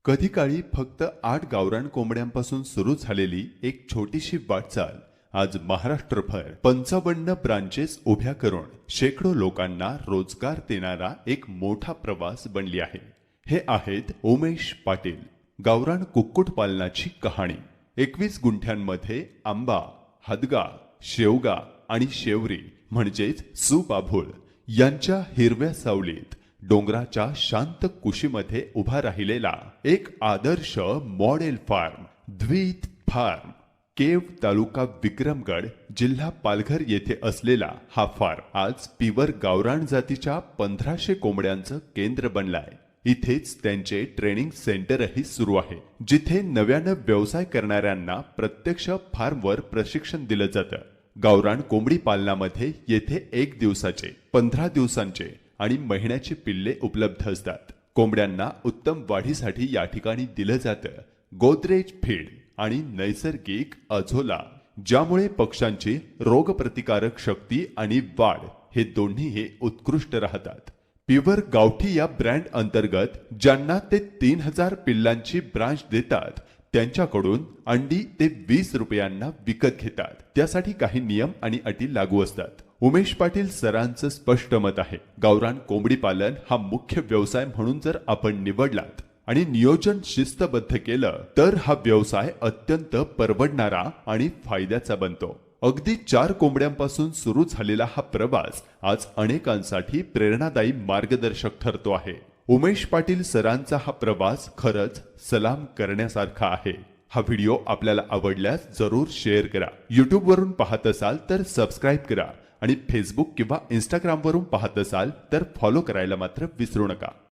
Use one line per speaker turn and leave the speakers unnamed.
कधी काळी फक्त 8 गावरान कोंबड्यांपासून सुरू झालेली एक छोटीशी वाटचाल आज महाराष्ट्रभर 55 ब्रांचेस उभ्या करून शेकडो लोकांना रोजगार देणारा एक मोठा प्रवास बनली आहे। हे आहेत उमेश पाटील। गावरान कुक्कुट पालनाची कहाणी। 21 गुंठ्यांमध्ये आंबा, हदगा, शेवगा आणि शेवरी म्हणजेच सुबाभूळ यांच्या हिरव्या सावलीत डोंगराच्या शांत कुशीमध्ये उभा राहिलेला एक आदर्श मॉडेल फार्म द्वित फार्म। केव तालुका विक्रमगड जिल्हा पालघर येथे असलेला हा फार्म आज प्युअर गावरान जातीच्या 1500 कोंबड्यांचं केंद्र बनलाय। इथेच त्यांचे ट्रेनिंग सेंटरही सुरू आहे, जिथे नव्यानं व्यवसाय करणाऱ्यांना प्रत्यक्ष फार्मवर प्रशिक्षण दिलं जातं। गावरान कोंबडी पालनामध्ये येथे 1 दिवसाचे, 15 दिवसांचे आणि महिन्याचे पिल्ले उपलब्ध असतात। कोंबड्यांना उत्तम वाढीसाठी या ठिकाणी दिलं जातं गोदरेज फीड आणि नैसर्गिक अझोला, ज्यामुळे पक्ष्यांची रोगप्रतिकारक शक्ती आणि वाढ हे दोन्ही उत्कृष्ट राहतात। प्युअर गावठी या ब्रँड अंतर्गत ज्यांना ते 3000 पिल्लांची ब्रांच देतात, त्यांच्याकडून अंडी ते 20 रुपयांना विकत घेतात। त्यासाठी काही नियम आणि अटी लागू असतात। उमेश पाटील सरांचं स्पष्ट मत आहे, गावरान कोंबडी पालन हा मुख्य व्यवसाय म्हणून जर आपण निवडलात आणि नियोजन शिस्तबद्ध केलं तर हा व्यवसाय अत्यंत परवडणारा आणि फायद्याचा बनतो। अगदी 4 कोंबड्यांपासून सुरू झालेला हा प्रवास आज अनेकांसाठी प्रेरणादायी मार्गदर्शक ठरतो आहे। उमेश पाटील सरांचा हा प्रवास खरंच सलाम करण्यासारखा आहे। हा व्हिडिओ आपल्याला आवडल्यास जरूर शेअर करा। YouTube वरून पाहत असाल तर सबस्क्राइब करा आणि फेसबुक किंवा इंस्टाग्राम वरून पाहत असाल तर फॉलो करायला मात्र विसरू नका।